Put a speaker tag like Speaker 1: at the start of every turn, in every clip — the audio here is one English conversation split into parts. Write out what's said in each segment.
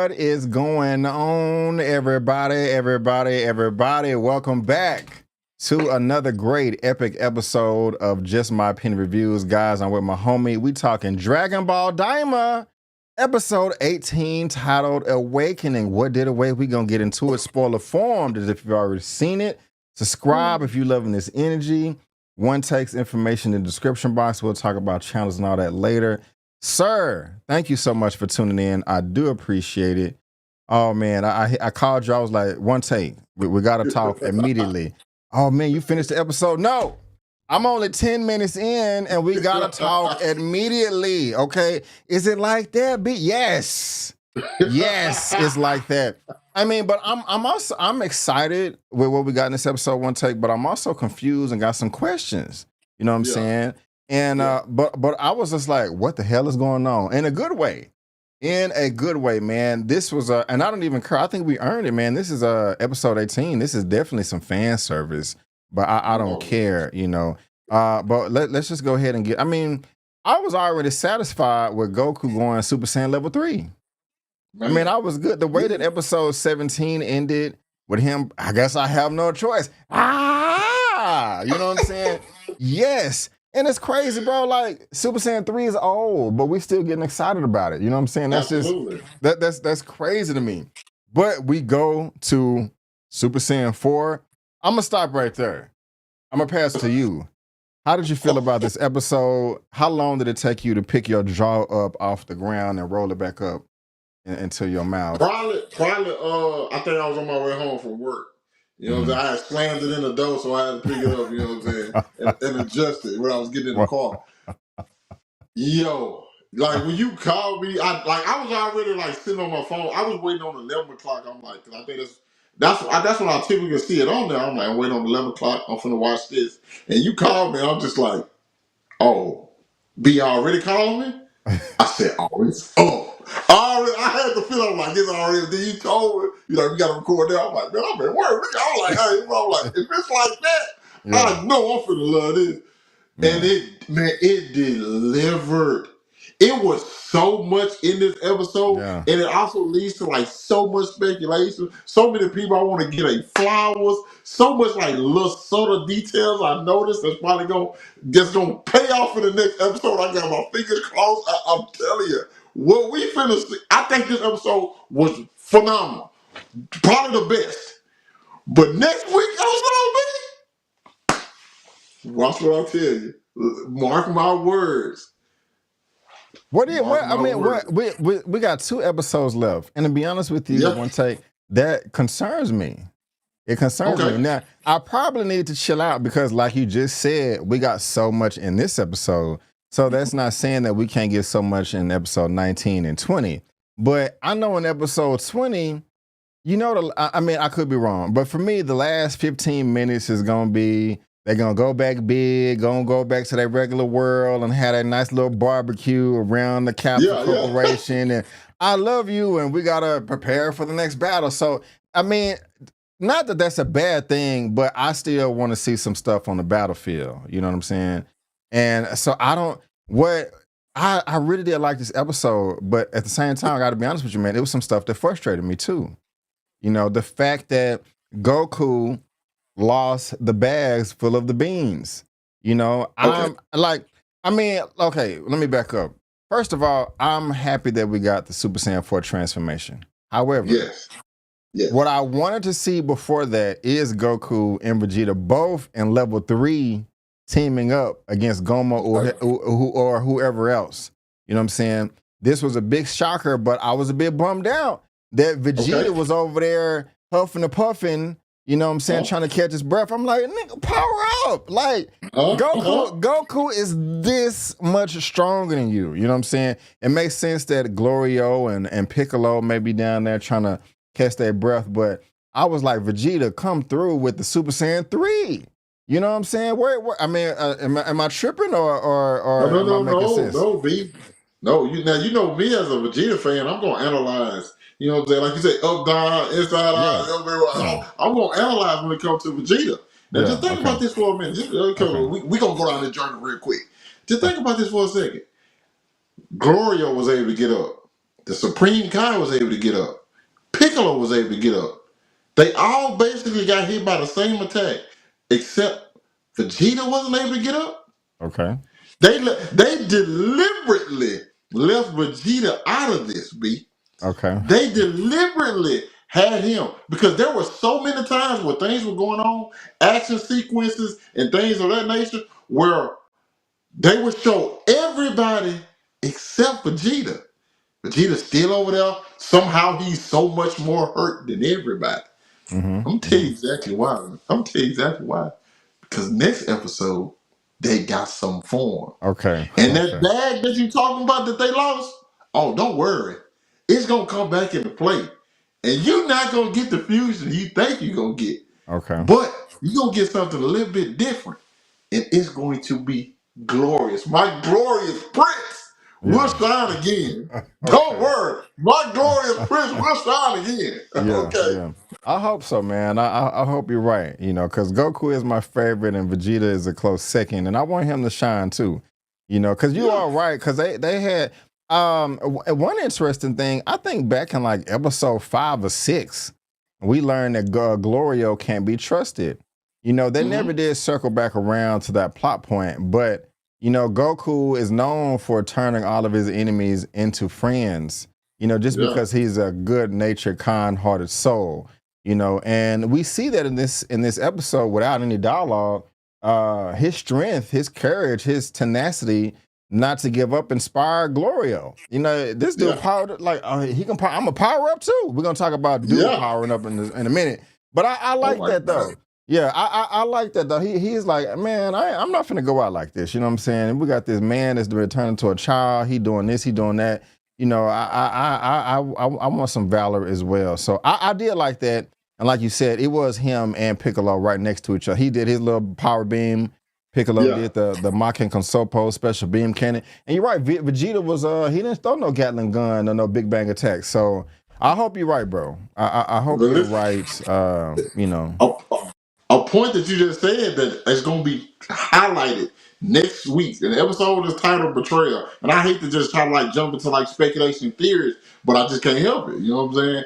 Speaker 1: What is going on, everybody? Everybody. Welcome back to another great epic episode of Just My Opinion Reviews. Guys, I'm with my homie. We talking Dragon Ball Daima, episode 18, titled Awakening. What did awake? We gonna get into it spoiler form, as if you've already seen it. Subscribe if you're loving this energy. One takes information in the description box. We'll talk about channels and all that later. Sir, thank you so much for tuning in. I do appreciate it. Oh man, I called you. I was like, one take. We got to talk immediately. Oh man, you finished the episode? No, I'm only 10 minutes in and we got to talk immediately. Okay. Is it like that? Yes. Yes, it's like that. I mean, but I'm excited with what we got in this episode, one take, but I'm also confused and got some questions. You know what I'm saying? And but I was just like, what the hell is going on? In a good way. In a good way, man. This was and I don't even care. I think we earned it, man. This is episode 18. This is definitely some fan service, but I don't care, you know. But let's just go ahead and I mean, I was already satisfied with Goku going Super Saiyan level 3. I mean, I was good. The way that episode 17 ended with him, I guess I have no choice. You know what I'm saying? Yes. And it's crazy, bro. Like, Super Saiyan 3 is old, but we still getting excited about it. You know what I'm saying? That's Absolutely. That's crazy to me. But we go to Super Saiyan 4. I'm gonna stop right there. I'm gonna pass to you. How did you feel about this episode? How long did it take you to pick your jaw up off the ground and roll it back up into your mouth?
Speaker 2: Probably. I think I was on my way home from work. You know what I'm saying? I had slammed it in the door, so I had to pick it up, you know what I'm saying, and adjust it when I was getting in the car. Yo, like when you called me, I was already like sitting on my phone. I was waiting on 11 o'clock. I'm like, because I think that's when I typically see it on there. I'm like, I'm waiting on 11 o'clock. I'm finna watch this. And you called me, I'm just like, oh, B already calling me? I said, oh, it's I had the feeling like this already. Then you told me, you know, we got to record that. I'm like, man, I'm at work. I'm like, hey, I'm like, if it's like that, I know I'm finna love this. And it delivered. It was so much in this episode, and it also leads to like so much speculation. So many people I want to get a flowers. So much like little subtle details I noticed that's probably gonna pay off in the next episode. I got my fingers crossed. I'm telling you, what we finna see. I think this episode was phenomenal, probably the best. But next week episode, watch what I tell you. Mark my words.
Speaker 1: We got 2 episodes left, and to be honest with you, one take that concerns me. It concerns me. Now, I probably need to chill out because, like you just said, we got so much in this episode. So that's not saying that we can't get so much in episode 19 and 20. But I know in episode 20, you know, I mean, I could be wrong, but for me, the last 15 minutes is gonna be. They're going to go back big, going to go back to their regular world and have that nice little barbecue around the Capital Corporation. And I love you, and we got to prepare for the next battle. So, I mean, not that that's a bad thing, but I still want to see some stuff on the battlefield. You know what I'm saying? And so I really did like this episode, but at the same time, I got to be honest with you, man, it was some stuff that frustrated me too. You know, the fact that Goku lost the bags full of the beans. You know, I'm like, I mean, okay, let me back up. First of all, I'm happy that we got the Super Saiyan 4 transformation. However, what I wanted to see before that is Goku and Vegeta both in level 3 teaming up against Goma or whoever else. You know what I'm saying? This was a big shocker, but I was a bit bummed out that Vegeta was over there huffing and puffing. You know what I'm saying? Trying to catch his breath. I'm like, nigga, power up. Like, Goku is this much stronger than you. You know what I'm saying? It makes sense that Glorio and Piccolo may be down there trying to catch their breath. But I was like, Vegeta, come through with the Super Saiyan 3. You know what I'm saying? Where I mean, am I tripping or am I making sense?
Speaker 2: No, B. No, you know me as a Vegeta fan, I'm going to analyze. You know what I'm saying? Like you say, up, down, inside, out, everywhere. I'm going to analyze when it comes to Vegeta. Now, just think about this for a minute. We're going to go down this journey real quick. Just think about this for a second. Glorio was able to get up. The Supreme Kai was able to get up. Piccolo was able to get up. They all basically got hit by the same attack, except Vegeta wasn't able to get up.
Speaker 1: Okay.
Speaker 2: They deliberately left Vegeta out of this, B.
Speaker 1: Okay.
Speaker 2: They deliberately had him because there were so many times where things were going on, action sequences and things of that nature, where they would show everybody except Vegeta. Vegeta's still over there. Somehow he's so much more hurt than everybody.
Speaker 1: Mm-hmm.
Speaker 2: I'm gonna tell you
Speaker 1: Mm-hmm.
Speaker 2: exactly why. I'm gonna tell you exactly why. Because next episode, they got some form.
Speaker 1: Okay.
Speaker 2: And that
Speaker 1: Okay.
Speaker 2: bag that you talking about that they lost, oh, don't worry. It's gonna come back into play. And you're not gonna get the fusion you think you're gonna get.
Speaker 1: Okay.
Speaker 2: But you're gonna get something a little bit different. And it's going to be glorious. My glorious prince will
Speaker 1: Yeah.
Speaker 2: shine again. Don't
Speaker 1: Okay.
Speaker 2: worry. My glorious prince will shine again.
Speaker 1: Yeah.
Speaker 2: Okay.
Speaker 1: Yeah. I hope so, man. I hope you're right. You know, because Goku is my favorite and Vegeta is a close second, and I want him to shine too. You know, because you
Speaker 2: Yeah.
Speaker 1: are right. Because they had one interesting thing. I think back in like episode 5 or 6, we learned that Glorio can't be trusted. You know, they never did circle back around to that plot point, but you know, Goku is known for turning all of his enemies into friends. You know, just
Speaker 2: Yeah.
Speaker 1: because he's a good-natured, kind-hearted soul. You know, and we see that in this episode without any dialogue. His strength, his courage, his tenacity not to give up inspired Glorio. You know, this dude
Speaker 2: Yeah.
Speaker 1: powered like he can. I'm a power up too. We're gonna talk about dude
Speaker 2: Yeah.
Speaker 1: powering up in a minute. But I like
Speaker 2: my
Speaker 1: that though.
Speaker 2: God.
Speaker 1: Yeah, I like that though. He's like, man, I'm not finna go out like this. You know what I'm saying? We got this man that's returning to a child. He doing this, he doing that. You know, I want some valor as well. So I did like that. And like you said, it was him and Piccolo right next to each other. He did his little power beam. Piccolo did the Makin Consopo special beam cannon. And you're right, Vegeta was he didn't throw no Gatling gun or no Big Bang attack. So I hope you're right, bro. I hope you're right. You know.
Speaker 2: A point that you just said that is going to be highlighted next week. And the episode is titled Betrayal. And I hate to just try to like jump into like speculation theories, but I just can't help it. You know what I'm saying?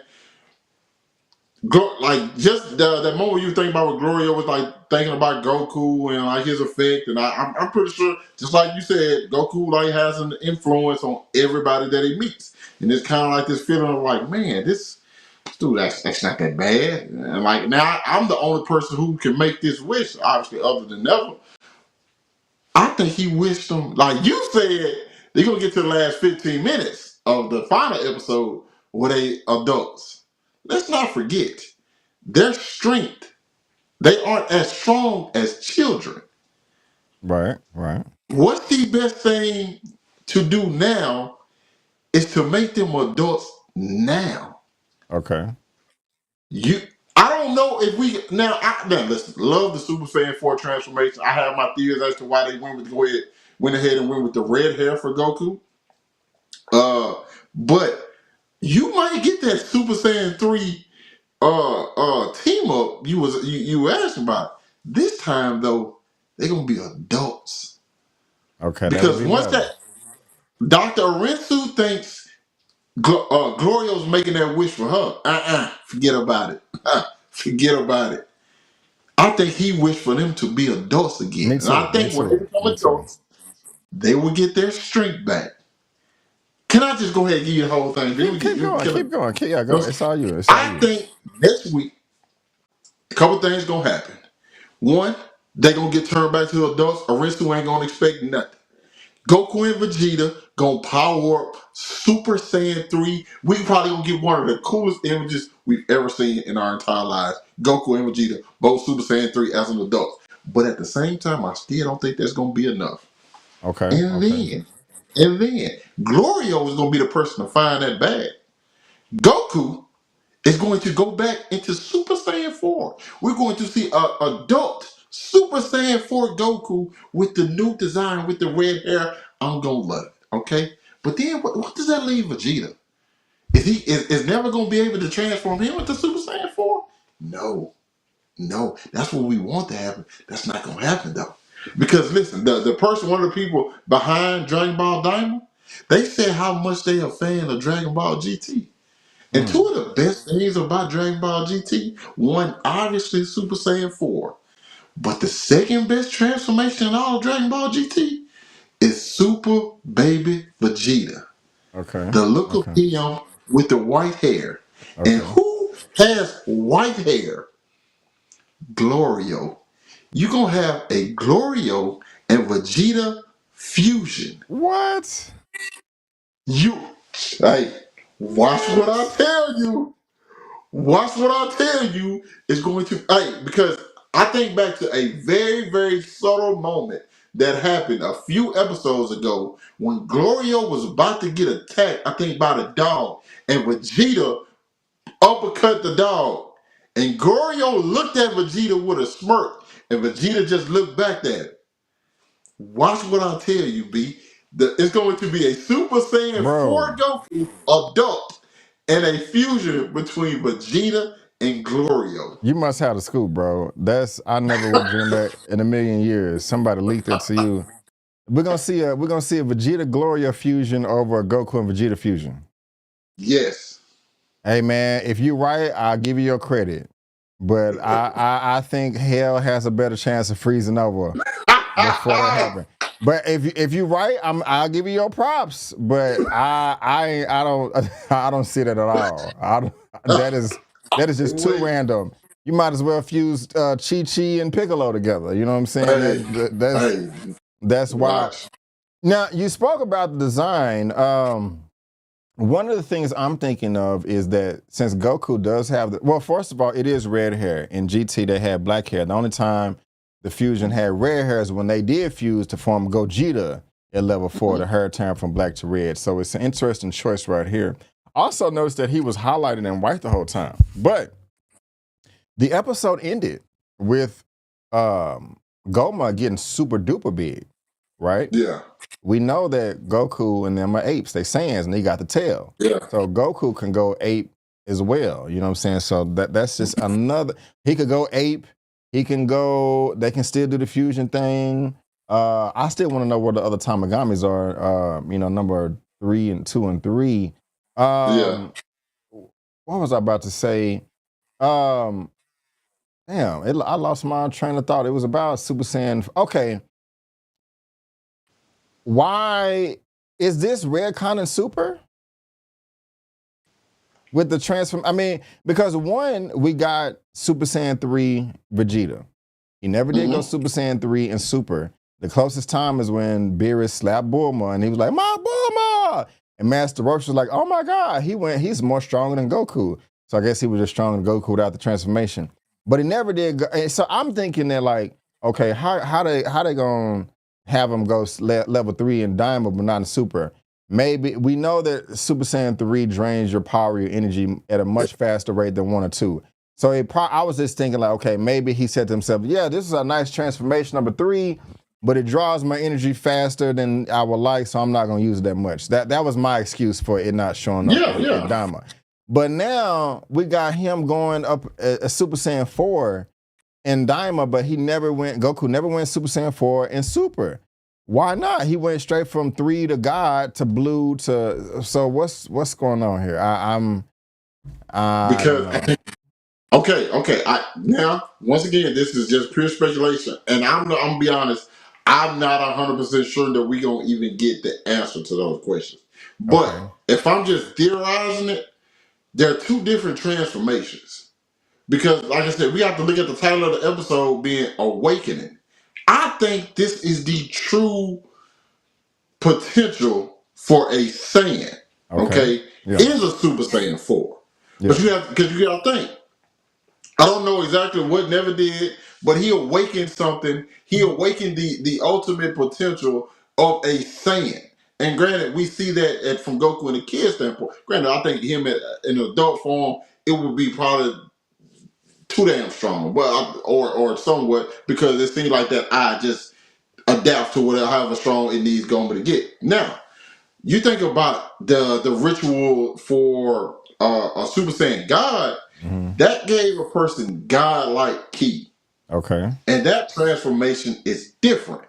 Speaker 2: Like just that moment you think about what Glorio was like thinking about Goku and like his effect, and I'm pretty sure, just like you said, Goku like has an influence on everybody that he meets, and it's kind of like this feeling of like, man, this dude, that's not that bad. And like now, I'm the only person who can make this wish, obviously, other than Neville. I think he wished them, like you said, they're gonna get to the last 15 minutes of the final episode where they adults. Let's not forget their strength. They aren't as strong as children.
Speaker 1: Right, right.
Speaker 2: What's the best thing to do now is to make them adults now.
Speaker 1: Okay.
Speaker 2: I don't know if we now listen, love the Super Saiyan 4 transformation. I have my theories as to why they went ahead and went with the red hair for Goku. But you might get that Super Saiyan 3 team up you asked about. This time though, they're gonna be adults.
Speaker 1: Okay, that would
Speaker 2: Because
Speaker 1: be
Speaker 2: once
Speaker 1: better.
Speaker 2: that Dr. Arinsu thinks Glorio's making that wish for her, forget about it. Forget about it. I think he wished for them to be adults again.
Speaker 1: Me
Speaker 2: And I
Speaker 1: too. Me
Speaker 2: think when they
Speaker 1: too.
Speaker 2: become
Speaker 1: Me too.
Speaker 2: adults, they will get their strength back. Can I just go ahead and give you the whole thing?
Speaker 1: Keep going. Keep going. Yeah, go.
Speaker 2: Because
Speaker 1: It's all you. It's all
Speaker 2: I
Speaker 1: you.
Speaker 2: think next week, a couple things going to happen. One, they going to get turned back to adults. Aristu ain't going to expect nothing. Goku and Vegeta gonna power up Super Saiyan 3. We probably gonna get one of the coolest images we've ever seen in our entire lives. Goku and Vegeta, both Super Saiyan 3 as an adult. But at the same time, I still don't think that's gonna be enough.
Speaker 1: Okay.
Speaker 2: And
Speaker 1: Okay.
Speaker 2: then, Glorio is gonna be the person to find that bag. Goku is going to go back into Super Saiyan 4. We're going to see a adult Super Saiyan 4 Goku with the new design with the red hair. I'm gonna love it. Okay? But then what does that leave Vegeta? Is never gonna be able to transform him into Super Saiyan 4? No. No. That's what we want to happen. That's not gonna happen though. Because listen, the person, one of the people behind Dragon Ball Daima, they said how much they are a fan of Dragon Ball GT. And two of the best things about Dragon Ball GT, one obviously Super Saiyan 4, but the second best transformation in all of Dragon Ball GT is Super Baby Vegeta.
Speaker 1: Okay.
Speaker 2: The look of
Speaker 1: Okay.
Speaker 2: him with the white hair. And
Speaker 1: Okay.
Speaker 2: who has white hair? Glorio. You're going to have a Glorio and Vegeta fusion.
Speaker 1: What?
Speaker 2: You, hey, watch what I tell you. Watch what I tell you is going to, hey, because I think back to a very, very subtle moment that happened a few episodes ago when Glorio was about to get attacked, I think, by the dog, and Vegeta uppercut the dog. And Glorio looked at Vegeta with a smirk, and Vegeta just looked back at him. Watch what I tell you, B. It's going to be a Super Saiyan 4
Speaker 1: Bro,
Speaker 2: Goku adult and a fusion between Vegeta and Glorio.
Speaker 1: you must have the scoop, bro. I never would dream that in a million years. Somebody leaked it to you. We're gonna see a Vegeta Gloria fusion over a Goku and Vegeta fusion.
Speaker 2: Yes.
Speaker 1: Hey man, if you're right, I'll give you your credit. But I think hell has a better chance of freezing over before that happens. But if you're right, I'll give you your props. But I don't see that at all. That is just too random. You might as well fuse Chi and Piccolo together. You know what I'm saying? That's wild. Now you spoke about the design. One of the things I'm thinking of is that since Goku does have first of all, it is red hair. In GT, they had black hair. The only time the fusion had red hair is when they did fuse to form Gogeta at level 4. The hair turned from black to red. So it's an interesting choice right here. Also notice that he was highlighted in white the whole time. But the episode ended with Goma getting super duper big, right?
Speaker 2: Yeah.
Speaker 1: We know that Goku and them are apes. They Saiyans, and they got the tail.
Speaker 2: Yeah.
Speaker 1: So Goku can go ape as well. You know what I'm saying? So that's just another. He could go ape. He can go. They can still do the fusion thing. I still want to know where the other Tamagamis are. Number 3 and 2 and 3.
Speaker 2: Yeah.
Speaker 1: What was I about to say? I lost my train of thought. It was about Super Saiyan. Okay. Why is this Redcon Super? With the transform, because one, we got Super Saiyan 3 Vegeta. He never did go Super Saiyan 3 and Super. The closest time is when Beerus slapped Bulma and he was like, "My Bulma!" And Master Roshi was like, "Oh my God, he's more stronger than Goku." So I guess he was just stronger than Goku without the transformation. But he never did go, so I'm thinking that like, okay, how they gonna have him go level 3 in Daima but not in Super? Maybe we know that Super Saiyan 3 drains your power, your energy at a much faster rate than 1 or 2. So I was just thinking like, okay, maybe he said to himself, yeah, this is a nice transformation number 3, but it draws my energy faster than I would like, so I'm not gonna use it that much. That was my excuse for it not showing up in Daima. But now we got him going up a Super Saiyan 4 in Daima, but Goku never went Super Saiyan 4 in Super. Why not? He went straight from 3 to God to blue to. So what's going on here?
Speaker 2: Okay. Now once again, this is just pure speculation, and I'm gonna be honest. I'm not 100% sure that we're gonna even get the answer to those questions. But if I'm just theorizing it, there are 2 different transformations. Because, like I said, we have to look at the title of the episode being Awakening. I think this is the true potential for a Saiyan. Okay?
Speaker 1: Yeah.
Speaker 2: Is a Super Saiyan 4. Yeah. But you gotta think. I don't know exactly what Never did, but he awakened something. He awakened the ultimate potential of a Saiyan. And granted, we see that from Goku and the kid standpoint. Granted, I think him in adult form, it would be probably too damn strong, or somewhat, because it seems like that eye just adapts to whatever however strong it needs Goma to get. Now, you think about the ritual for a Super Saiyan God, that gave a person God-like ki.
Speaker 1: Okay.
Speaker 2: And that transformation is different.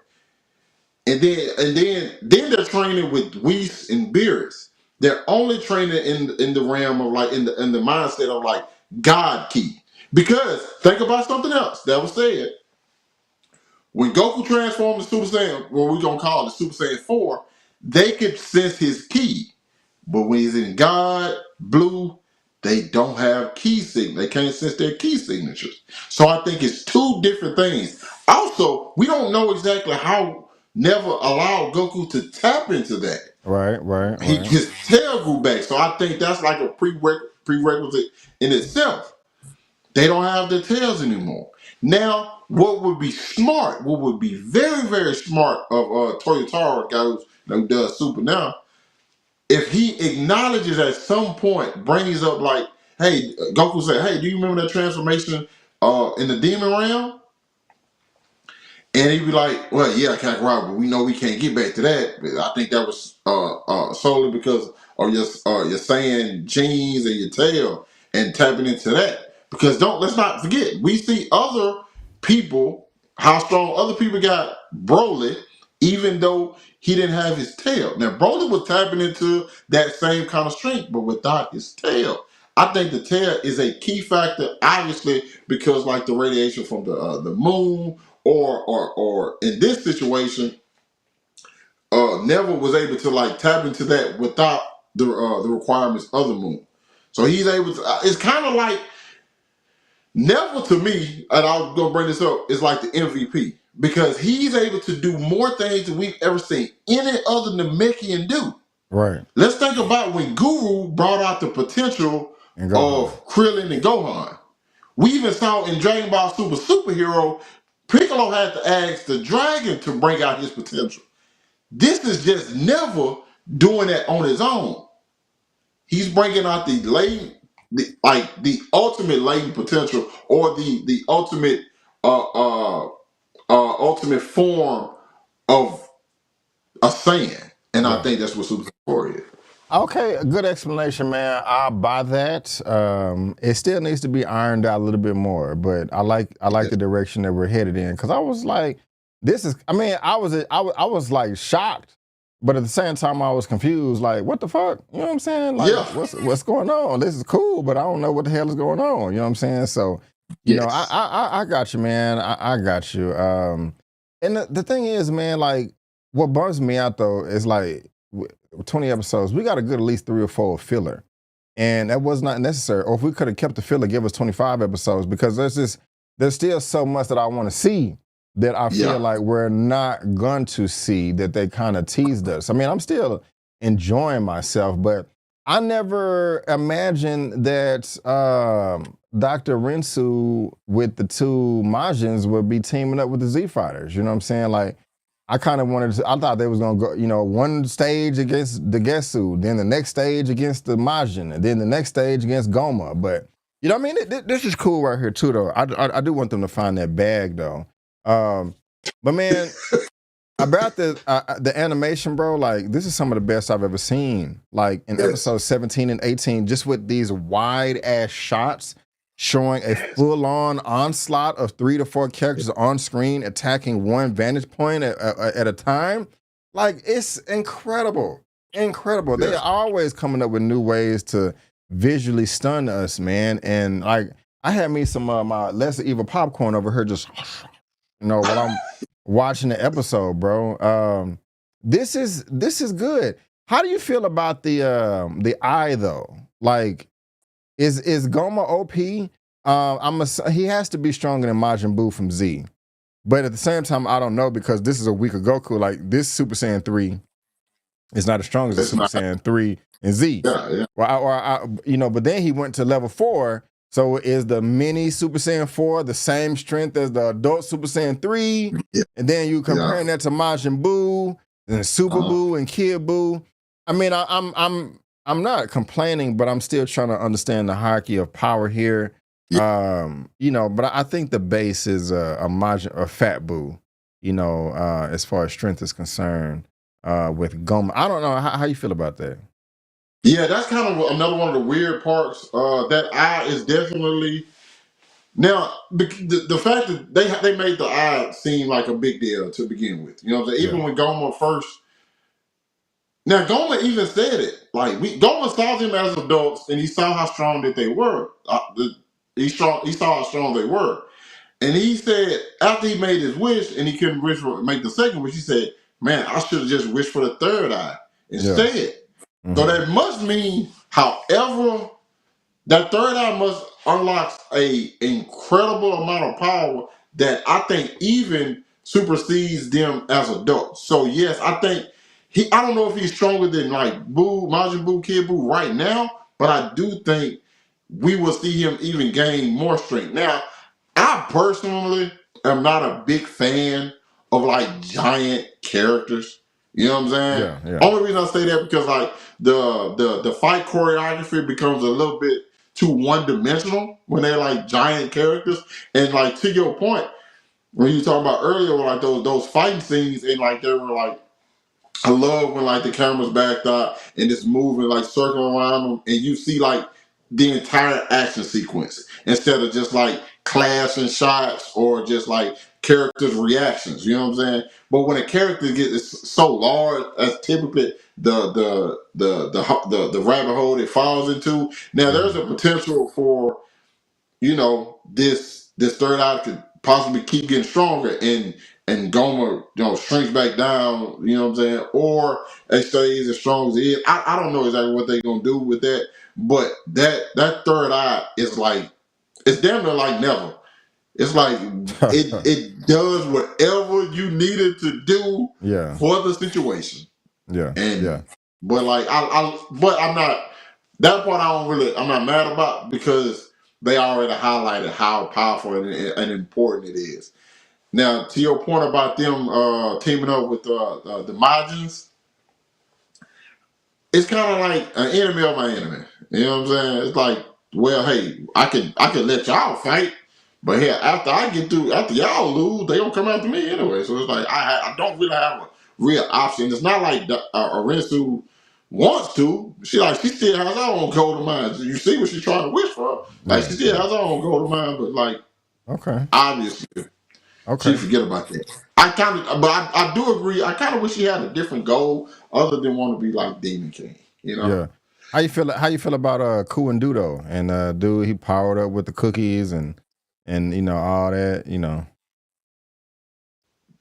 Speaker 2: And then they're training with Whis and Beerus. They're only training in the realm of like in the mindset of like God Ki. Because think about something else that was said. When Goku transformed to Super Saiyan, what we're gonna call it the Super Saiyan 4, they could sense his ki. But when he's in God, Blue, they don't have key signature. They can't sense their key signatures. So I think it's two different things. Also, we don't know exactly how Never allowed Goku to tap into that.
Speaker 1: Right.
Speaker 2: His tail grew back. So I think that's like a prerequisite in itself. They don't have their tails anymore. Now, what would be smart, what would be very, very smart of Toyotaro, guy who does Super now, if he acknowledges at some point, brings up like, hey, Goku said, hey, do you remember that transformation in the demon realm? And he'd be like, well, yeah, Kakarot, but we know we can't get back to that. But I think that was solely because of your saying genes and your tail and tapping into that. Because let's not forget, we see other people, how strong other people got Broly, even though he didn't have his tail. Now, Broly was tapping into that same kind of strength, but without his tail. I think the tail is a key factor, obviously, because like the radiation from the moon, or in this situation, Neville was able to like tap into that without the requirements of the moon. So he's able to. It's kind of like Neville to me, and I'm gonna bring this up. Is like the MVP because he's able to do more things than we've ever seen any other Namekian do.
Speaker 1: Right.
Speaker 2: Let's think about when Guru brought out the potential of Krillin and Gohan. We even saw in Dragon Ball Super Superhero, Piccolo had to ask the dragon to bring out his potential. This is just never doing that on his own. He's bringing out the ultimate latent potential, or the ultimate ultimate form of a Saiyan. And I think that's what Super Saiyan is.
Speaker 1: Okay, a good explanation, man. I'll buy that. It still needs to be ironed out a little bit more, but I like the direction that we're headed in. Because I was like, this is. I mean, I was like shocked, but at the same time, I was confused. Like, what the fuck? You know what I'm saying? Like, what's going on? This is cool, but I don't know what the hell is going on. You know what I'm saying? So, you know, I got you, man. I got you. And the thing is, man, like, what bums me out though is like 20 episodes, we got a good at least 3 or 4 filler. And that was not necessary. Or if we could have kept the filler, give us 25 episodes, because there's still so much that I want to see that I feel like we're not going to see, that they kind of teased us. I mean, I'm still enjoying myself, but I never imagined that Dr. Rinsu with the 2 Majins would be teaming up with the Z Fighters. You know what I'm saying? Like, I kind of wanted to, I thought they was going to go, you know, one stage against the Gesu, then the next stage against the Majin, and then the next stage against Goma. But, you know what I mean? This is cool right here too, though. I do want them to find that bag, though. But man, about the animation, bro, like, this is some of the best I've ever seen. Like, in episodes 17 and 18, just with these wide-ass shots, showing a full-on onslaught of 3 to 4 characters on screen attacking one vantage point at a time. Like, it's incredible. Incredible. They're always coming up with new ways to visually stun us, man. And like, I had me some my lesser evil popcorn over here just, you know, while I'm watching the episode, bro. This is good. How do you feel about the eye though? Like, is Goma OP? He has to be stronger than Majin Buu from Z. But at the same time, I don't know, because this is a weaker Goku. Like, this Super Saiyan 3 is not as strong as the Super Saiyan 3 and Z. You know, but then he went to level 4. So is the mini Super Saiyan 4 the same strength as the adult Super Saiyan 3? And then you comparing that to Majin Buu and Super Buu and Kid Buu. I mean, I'm not complaining, but I'm still trying to understand the hierarchy of power here. You know, but I think the base is a Majin or Fat Buu, you know, as far as strength is concerned, with Goma. I don't know how you feel about that.
Speaker 2: Yeah, that's kind of another one of the weird parts. That eye is definitely, now the fact that they made the eye seem like a big deal to begin with. You know what I'm saying? Even when Goma first Now Goma even said it. Like Goma saw them as adults, and he saw how strong that they were. He saw how strong they were, and he said after he made his wish, and he couldn't make the second wish, he said, "Man, I should have just wished for the third eye instead."
Speaker 1: Yeah.
Speaker 2: So that must mean, however, that third eye must unlock a incredible amount of power that I think even supersedes them as adults. So yes, I think I don't know if he's stronger than like Buu, Majin Buu, Kid Buu right now, but I do think we will see him even gain more strength. Now, I personally am not a big fan of like giant characters. You know what I'm saying?
Speaker 1: Yeah, yeah.
Speaker 2: Only reason I say that because like the fight choreography becomes a little bit too one dimensional when they're like giant characters. And like to your point, when you talking about earlier, like those fighting scenes and like they were like I love when like the camera's backed up and it's moving like circling around them, and you see like the entire action sequence instead of just like clashing shots or just like characters' reactions. You know what I'm saying? But when a character gets so large, as typically the rabbit hole it falls into. Now there's a potential for this third eye could possibly keep getting stronger and Goma, shrinks back down, you know what I'm saying? Or it stays as strong as it is. I don't know exactly what they're gonna do with that, but that third eye is like it's damn near like never. It's like it does whatever you need it to do for the situation.
Speaker 1: Yeah.
Speaker 2: And but like but I'm not that part I'm not mad about because they already highlighted how powerful and important it is. Now, to your point about them teaming up with the Majins, it's kind of like an enemy of my enemy. You know what I'm saying? It's like, well, hey, I can let y'all fight, but here after y'all lose, they gonna come after me anyway. So it's like I don't really have a real option. It's not like Arinsu wants to. She still has her own golden mind. You see what she's trying to wish for? Like she still has her own golden mind, but like obviously. She forget about that. But I do agree. I kind of wish she had a different goal other than want to be like Demon King. You know?
Speaker 1: Yeah. How you feel about Ku and Dudo and dude he powered up with the cookies and all that,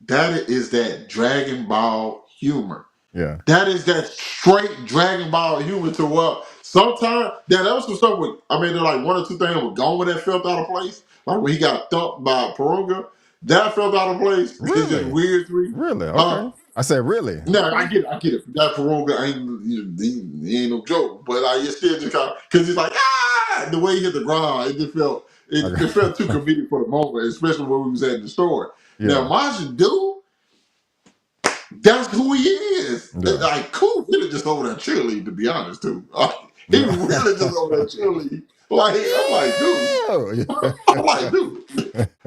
Speaker 2: That is that Dragon Ball humor.
Speaker 1: Yeah.
Speaker 2: That is that straight Dragon Ball humor to what sometimes that was some stuff with there like one or two things with Goma that felt out of place. Like when he got thumped by Porunga. That felt out of place.
Speaker 1: Really?
Speaker 2: It's just weird to me.
Speaker 1: Really? Okay. I said really.
Speaker 2: No, I get it. That Porunga he ain't no joke. But it's still just kind of because he's like the way he hit the ground, it just felt it felt too comedic for the moment, especially when we was at the store. Yeah. Now Majin dude. That's who he is. Yeah. Like, cool, really just over there cheerleading, to be honest, too. He really just over there cheerleading. Like, I'm like, dude,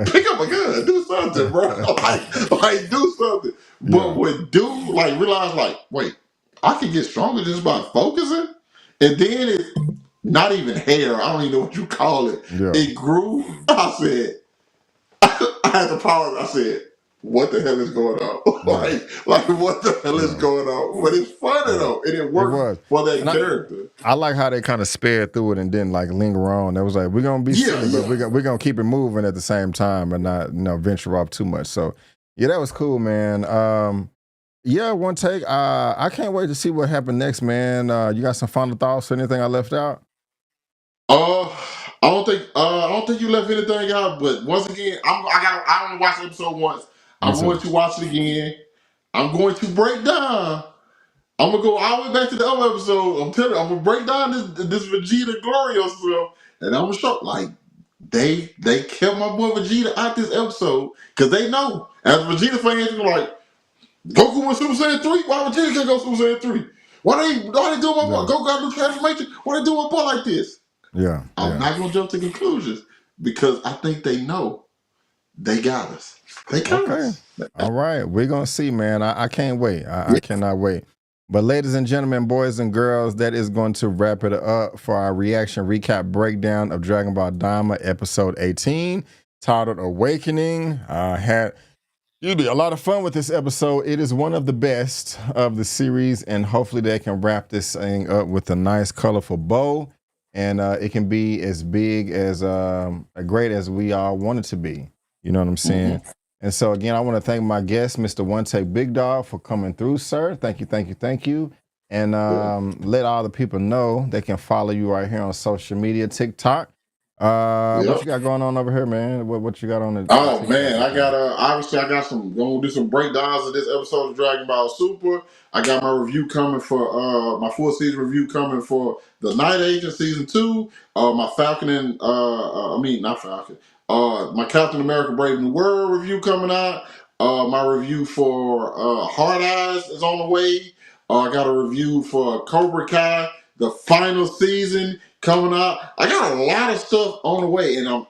Speaker 2: pick up a gun, do something, bro. Like, do something. Yeah. But when dude, realized, wait, I can get stronger just by focusing? And then it's not even hair. I don't even know what you call it. Yeah. It grew. I said, I had the power. I said, what the hell is going on? like what the hell is going on? But it's funny though, and it worked for that character.
Speaker 1: I like how they kind of spared through it and didn't linger on. That was like we're gonna be silly, but we're gonna keep it moving at the same time and not venture off too much. So yeah, that was cool, man. Yeah, one take. I can't wait to see what happened next, man. You got some final thoughts or anything I left out?
Speaker 2: I don't think you left anything out. But once again, I only watched the episode once. I'm going to watch it again. I'm going to break down. I'm gonna go all the way back to the other episode. I'm telling you, I'm gonna break down this Vegeta Glorio stuff, and I'm gonna show they kept my boy Vegeta out this episode because they know as Vegeta fans, they're like Goku went Super Saiyan 3. Why Vegeta can't go Super Saiyan 3? Why they doing my boy? Goku got a new transformation. Why they doing my boy like this?
Speaker 1: Yeah.
Speaker 2: I'm not gonna jump to conclusions because I think they know they got us. They got us.
Speaker 1: All right, we're gonna see, man. I can't wait. I cannot wait. But ladies and gentlemen, boys and girls, that is going to wrap it up for our reaction recap breakdown of Dragon Ball Daima episode 18, titled Awakening. It'll be a lot of fun with this episode. It is one of the best of the series, and hopefully they can wrap this thing up with a nice, colorful bow, and it can be as big as great as we all want it to be. You know what I'm saying? Mm-hmm. And so again, I want to thank my guest, Mr. One Take Big Dog, for coming through, sir. Thank you, thank you, thank you. And let all the people know they can follow you right here on social media, TikTok. What you got going on over here, man? What you got on the?
Speaker 2: Oh man, I got obviously I got gonna do some breakdowns of this episode of Dragon Ball Super. I got my review coming for my full season review coming for the Night Agent season 2. My Falcon and not Falcon. My Captain America Brave New World review coming out. My review for Hard Eyes is on the way. I got a review for Cobra Kai, the final season coming out. I got a lot of stuff on the way, and I'm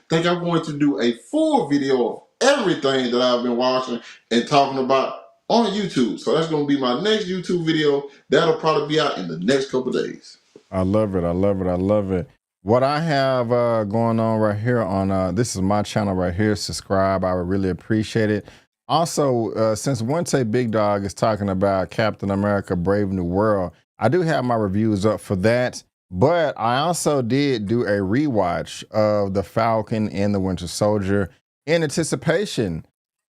Speaker 2: going to do a full video of everything that I've been watching and talking about on YouTube. So that's going to be my next YouTube video. That'll probably be out in the next couple of days.
Speaker 1: I love it. I love it. I love it. What I have going on right here on this is my channel right here. Subscribe. I would really appreciate it. Also, since One Take Big Dog is talking about Captain America Brave New World, I do have my reviews up for that. But I also did do a rewatch of The Falcon and the Winter Soldier in anticipation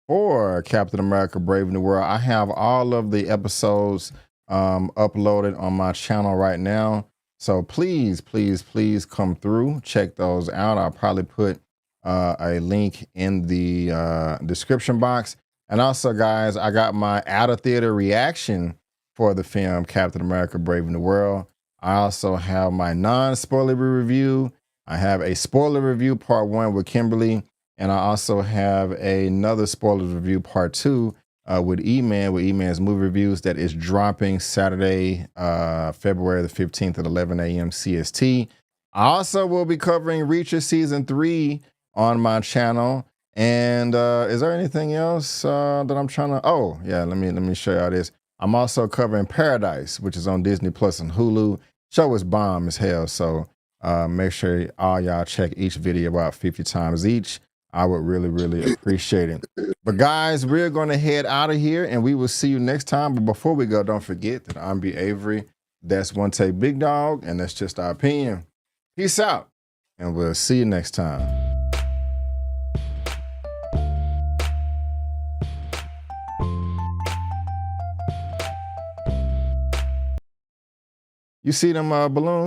Speaker 1: for Captain America Brave New World. I have all of the episodes uploaded on my channel right now. So please, please, please come through. Check those out. I'll probably put a link in the description box. And also, guys, I got my out-of-theater reaction for the film Captain America Brave New World. I also have my non-spoiler review. I have a spoiler review part 1 with Kimberly, and I also have another spoiler review part 2 with E-Man, with E-Man's movie reviews that is dropping Saturday, February the 15th at 11 a.m. CST. I also will be covering Reacher Season 3 on my channel. And is there anything else that I'm trying to? Oh, yeah, let me show y'all this. I'm also covering Paradise, which is on Disney Plus and Hulu. Show is bomb as hell, so make sure all y'all check each video about 50 times each. I would really, really appreciate it. But guys, we're going to head out of here, and we will see you next time. But before we go, don't forget that I'm B. Avery. That's One Take Big Dog, and that's just our opinion. Peace out, and we'll see you next time. You see them balloons?